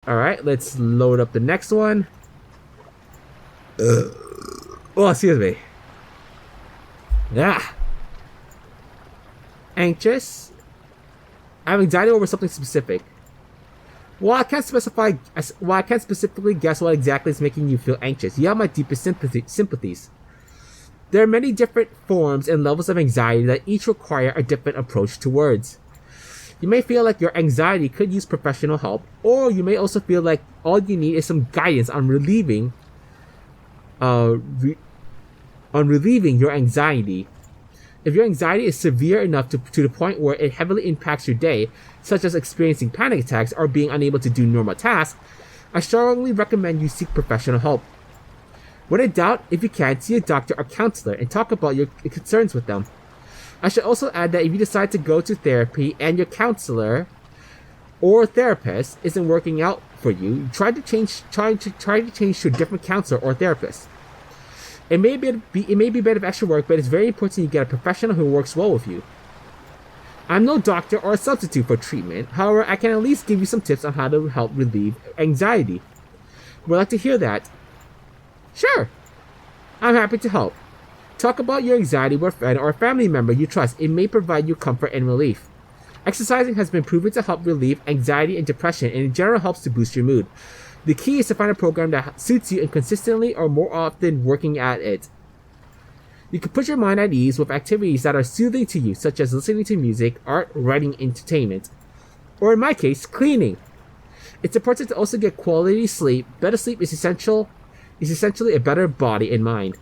Alright, let's load up the next one. Oh, excuse me. Yeah. Anxious. I have anxiety over something specific. While I can't specifically guess what exactly is making you feel anxious, you have my deepest sympathies. There are many different forms and levels of anxiety that each require a different approach towards. You may feel like your anxiety could use professional help, or you may also feel like all you need is some guidance on relieving your anxiety. If your anxiety is severe enough to the point where it heavily impacts your day, such as experiencing panic attacks or being unable to do normal tasks, I strongly recommend you seek professional help. When in doubt, if you can, see a doctor or counselor and talk about your concerns with them. I should also add that if you decide to go to therapy and your counselor or therapist isn't working out for you, try to change to a different counselor or therapist. It may be a bit of extra work, but it's very important you get a professional who works well with you. I'm no doctor or a substitute for treatment. However, I can at least give you some tips on how to help relieve anxiety. Would like to hear that? Sure. I'm happy to help. Talk about your anxiety with a friend or a family member you trust. It may provide you comfort and relief. Exercising has been proven to help relieve anxiety and depression, and in general helps to boost your mood. The key is to find a program that suits you and consistently or more often working at it. You can put your mind at ease with activities that are soothing to you, such as listening to music, art, writing, entertainment. Or in my case, cleaning. It's important to also get quality sleep. Better sleep is essentially a better body and mind.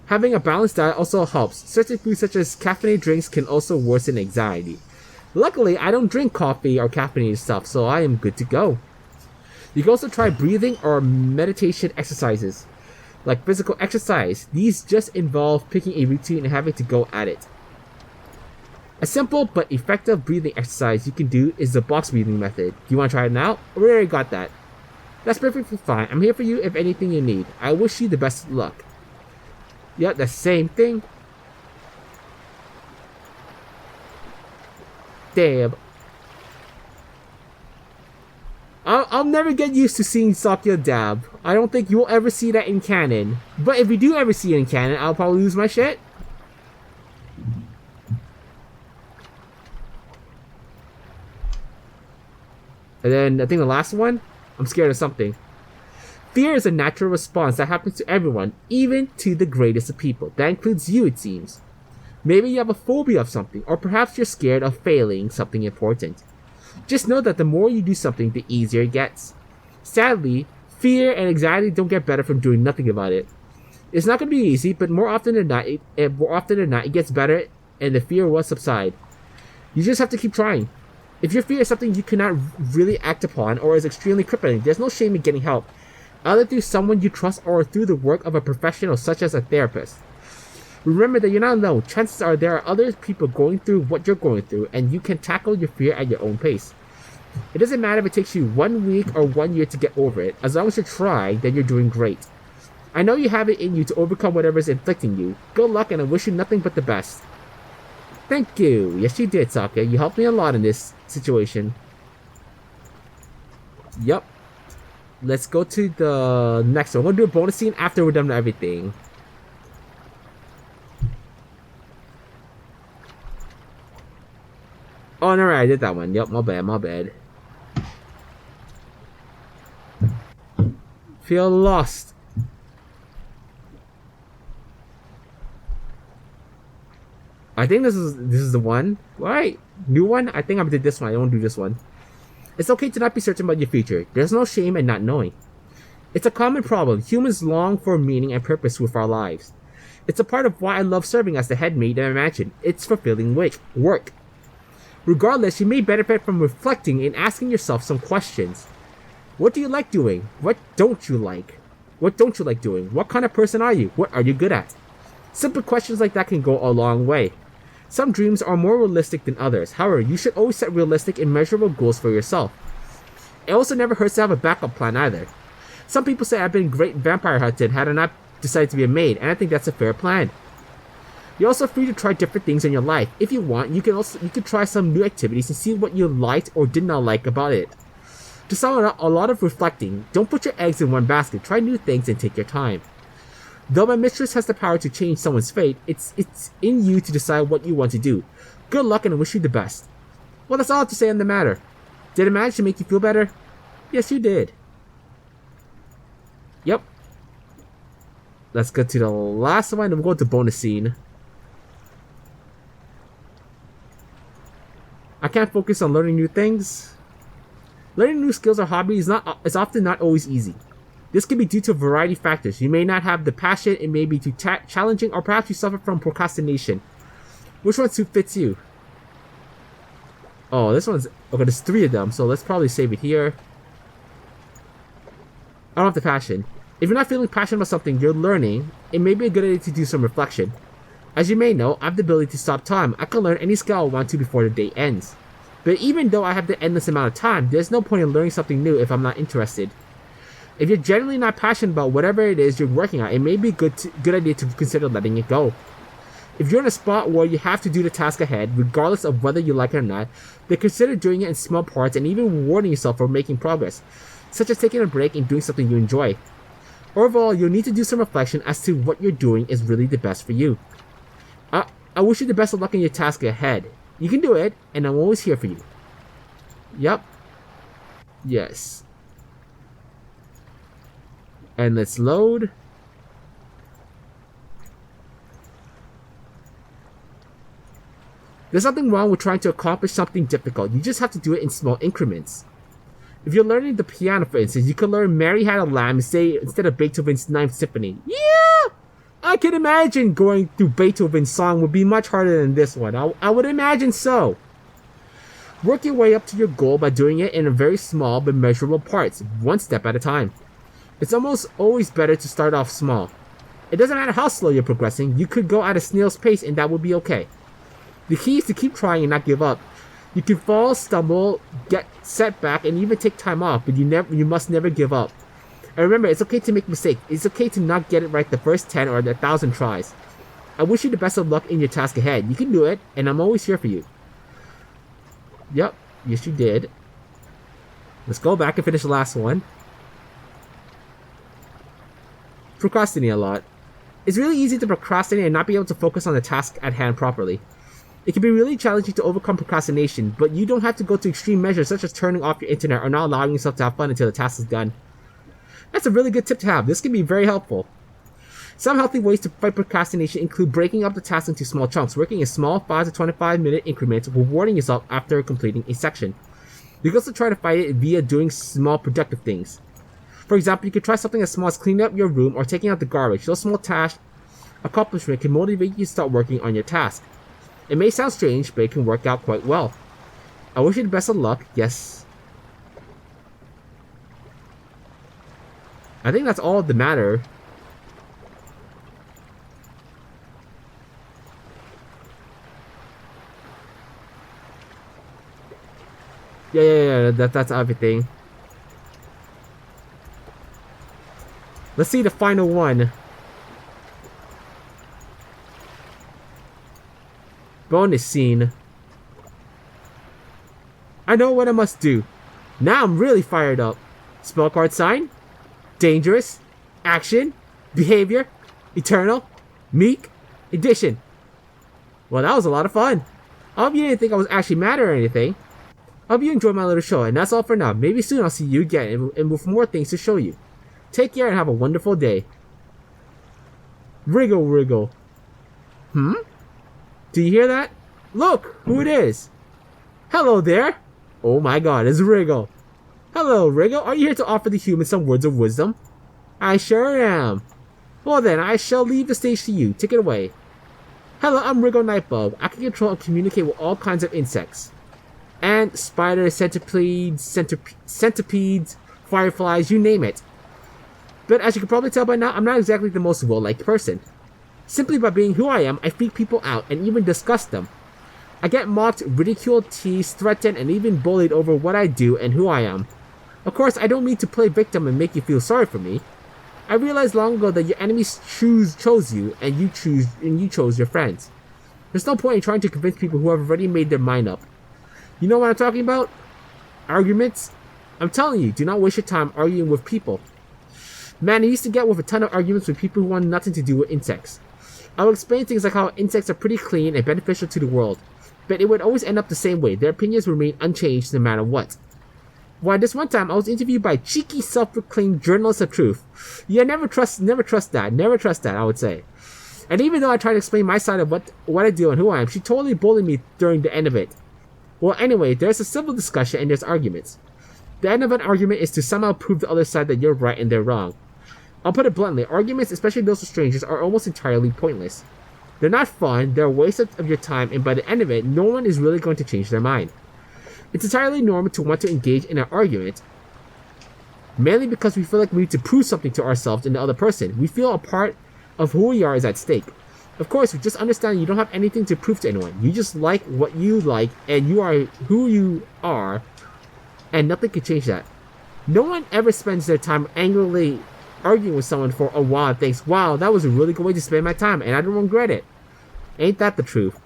Having a balanced diet also helps. Certain foods such as caffeinated drinks can also worsen anxiety. Luckily, I don't drink coffee or caffeinated stuff, so I am good to go. You can also try breathing or meditation exercises, like physical exercise. These just involve picking a routine and having to go at it. A simple but effective breathing exercise you can do is the box breathing method. Do you want to try it now? We already got that. That's perfectly fine. I'm here for you if anything you need. I wish you the best of luck. Yep, the same thing. Damn. I'll never get used to seeing Sakuya dab. I don't think you'll ever see that in canon. But if you do ever see it in canon, I'll probably lose my shit. And then I think the last one, I'm scared of something. Fear is a natural response that happens to everyone, even to the greatest of people. That includes you, it seems. Maybe you have a phobia of something, or perhaps you're scared of failing something important. Just know that the more you do something, the easier it gets. Sadly, fear and anxiety don't get better from doing nothing about it. It's not going to be easy, but more often than not, it gets better, and the fear will subside. You just have to keep trying. If your fear is something you cannot really act upon, or is extremely crippling, there's no shame in getting help, either through someone you trust or through the work of a professional such as a therapist. Remember that you're not alone. Chances are there are other people going through what you're going through, and you can tackle your fear at your own pace. It doesn't matter if it takes you 1 week or 1 year to get over it. As long as you're trying, then you're doing great. I know you have it in you to overcome whatever is inflicting you. Good luck, and I wish you nothing but the best. Thank you. Yes, you did, Sakuya. You helped me a lot in this situation. Yup. Let's go to the next one. We're going to do a bonus scene after we're done with everything. Oh, no, right, I did that one. Yep, my bad. Feel lost. I think this is the one. Right? New one? I think I did this one. I don't do this one. It's okay to not be certain about your future. There's no shame in not knowing. It's a common problem. Humans long for meaning and purpose with our lives. It's a part of why I love serving as the head maid in a mansion. It's fulfilling work. Regardless, you may benefit from reflecting and asking yourself some questions. What do you like doing? What don't you like? What don't you like doing? What kind of person are you? What are you good at? Simple questions like that can go a long way. Some dreams are more realistic than others. However, you should always set realistic and measurable goals for yourself. It also never hurts to have a backup plan either. Some people say I've been great vampire hunting had I not decided to be a maid, and I think that's a fair plan. You're also free to try different things in your life. If you want, you can try some new activities and see what you liked or did not like about it. To sum it up, a lot of reflecting. Don't put your eggs in one basket. Try new things and take your time. Though my mistress has the power to change someone's fate, it's in you to decide what you want to do. Good luck and I wish you the best. Well, that's all I have to say on the matter. Did it manage to make you feel better? Yes, you did. Yep. Let's get to the last one and we'll go to bonus scene. I can't focus on learning new things. Learning new skills or hobbies is often not always easy. This can be due to a variety of factors. You may not have the passion, it may be too challenging, or perhaps you suffer from procrastination. Which one fits you? Oh, this one's... Okay, there's 3 of them, so let's probably save it here. I don't have the passion. If you're not feeling passionate about something you're learning, it may be a good idea to do some reflection. As you may know, I have the ability to stop time. I can learn any skill I want to before the day ends. But even though I have the endless amount of time, there's no point in learning something new if I'm not interested. If you're generally not passionate about whatever it is you're working on, it may be a good idea to consider letting it go. If you're in a spot where you have to do the task ahead, regardless of whether you like it or not, then consider doing it in small parts and even rewarding yourself for making progress, such as taking a break and doing something you enjoy. Overall, you'll need to do some reflection as to what you're doing is really the best for you. I wish you the best of luck in your task ahead. You can do it, and I'm always here for you. Yep. Yes. And let's load. There's nothing wrong with trying to accomplish something difficult. You just have to do it in small increments. If you're learning the piano, for instance, you could learn Mary Had a Lamb instead of Beethoven's Ninth Symphony. Yeah! I can imagine going through Beethoven's song would be much harder than this one. I would imagine so. Work your way up to your goal by doing it in very small but measurable parts, one step at a time. It's almost always better to start off small. It doesn't matter how slow you're progressing, you could go at a snail's pace and that would be okay. The key is to keep trying and not give up. You can fall, stumble, get set back, and even take time off, but you must never give up. And remember, it's okay to make mistakes. It's okay to not get it right the first 10 or the 1,000 tries. I wish you the best of luck in your task ahead. You can do it, and I'm always here for you. Yep, yes you did. Let's go back and finish the last one. Procrastinate a lot. It's really easy to procrastinate and not be able to focus on the task at hand properly. It can be really challenging to overcome procrastination, but you don't have to go to extreme measures such as turning off your internet or not allowing yourself to have fun until the task is done. That's a really good tip to have. This can be very helpful. Some healthy ways to fight procrastination include breaking up the task into small chunks, working in small 5 to 25 minute increments, rewarding yourself after completing a section. You can also try to fight it via doing small productive things. For example, you could try something as small as cleaning up your room or taking out the garbage. Those small task accomplishment can motivate you to start working on your task. It may sound strange, but it can work out quite well. I wish you the best of luck. Yes. I think that's all that matter. Yeah, that's everything. Let's see the final one. Bonus scene. I know what I must do. Now I'm really fired up. Spell card sign. Dangerous. Action. Behavior. Eternal. Meek. Edition. Well, that was a lot of fun. I hope you didn't think I was actually mad or anything. I hope you enjoyed my little show, and that's all for now. Maybe soon I'll see you again and with more things to show you. Take care and have a wonderful day. Wriggle, wriggle. Do you hear that? Look who it is. Hello there. Oh my god, it's Wriggle. Hello, Wriggle. Are you here to offer the humans some words of wisdom? I sure am. Well then, I shall leave the stage to you. Take it away. Hello, I'm Wriggle Nightbug. I can control and communicate with all kinds of insects. Ants, spiders, centipedes, fireflies, you name it. But as you can probably tell by now, I'm not exactly the most well-liked person. Simply by being who I am, I freak people out and even disgust them. I get mocked, ridiculed, teased, threatened, and even bullied over what I do and who I am. Of course, I don't mean to play victim and make you feel sorry for me. I realized long ago that your enemies chose you, and you chose your friends. There's no point in trying to convince people who have already made their mind up. You know what I'm talking about? Arguments? I'm telling you, do not waste your time arguing with people. Man, I used to get with a ton of arguments with people who want nothing to do with insects. I would explain things like how insects are pretty clean and beneficial to the world, but it would always end up the same way. Their opinions remain unchanged no matter what. Why, this one time I was interviewed by a cheeky, self-proclaimed journalist of truth. Yeah, never trust that, I would say. And even though I tried to explain my side of what I do and who I am, she totally bullied me during the end of it. Well, anyway, there's a civil discussion and there's arguments. The end of an argument is to somehow prove the other side that you're right and they're wrong. I'll put it bluntly, arguments, especially those with strangers, are almost entirely pointless. They're not fun, they're a waste of your time, and by the end of it, no one is really going to change their mind. It's entirely normal to want to engage in an argument, mainly because we feel like we need to prove something to ourselves and the other person. We feel a part of who we are is at stake. Of course, we just understand you don't have anything to prove to anyone. You just like what you like, and you are who you are, and nothing can change that. No one ever spends their time angrily arguing with someone for a while and thinks, wow, that was a really good way to spend my time, and I don't regret it. Ain't that the truth?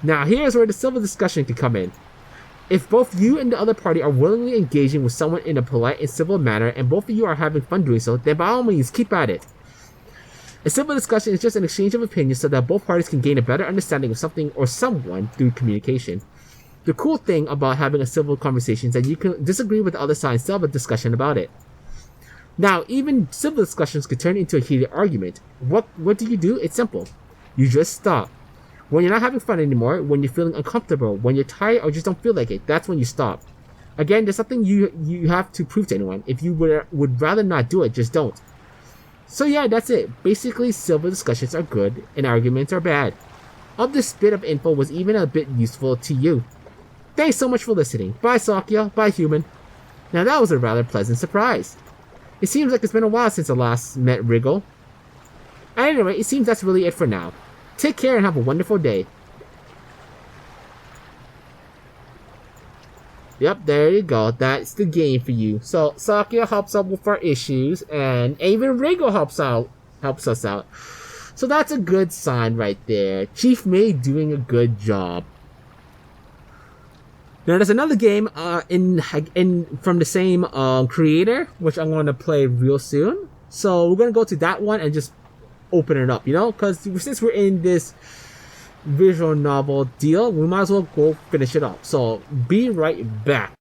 Now, here's where the civil discussion can come in. If both you and the other party are willingly engaging with someone in a polite and civil manner, and both of you are having fun doing so, then by all means, keep at it. A civil discussion is just an exchange of opinions so that both parties can gain a better understanding of something or someone through communication. The cool thing about having a civil conversation is that you can disagree with the other side and still have a discussion about it. Now, even civil discussions could turn into a heated argument. What do? It's simple. You just stop. When you're not having fun anymore, when you're feeling uncomfortable, when you're tired or just don't feel like it, that's when you stop. Again, there's nothing you have to prove to anyone. If you would rather not do it, just don't. So yeah, that's it. Basically, civil discussions are good and arguments are bad. Hope this bit of info was even a bit useful to you. Thanks so much for listening. Bye Sakuya, bye human. Now that was a rather pleasant surprise. It seems like it's been a while since I last met Wriggle. Anyway, it seems that's really it for now. Take care and have a wonderful day. Yep, there you go. That's the game for you. So Sakuya helps out with our issues, and even Wriggle helps us out. So that's a good sign right there. Chief May doing a good job. Now there's another game from the same creator, which I'm going to play real soon. So we're going to go to that one and just open it up, you know? Because since we're in this visual novel deal, we might as well go finish it up. So be right back.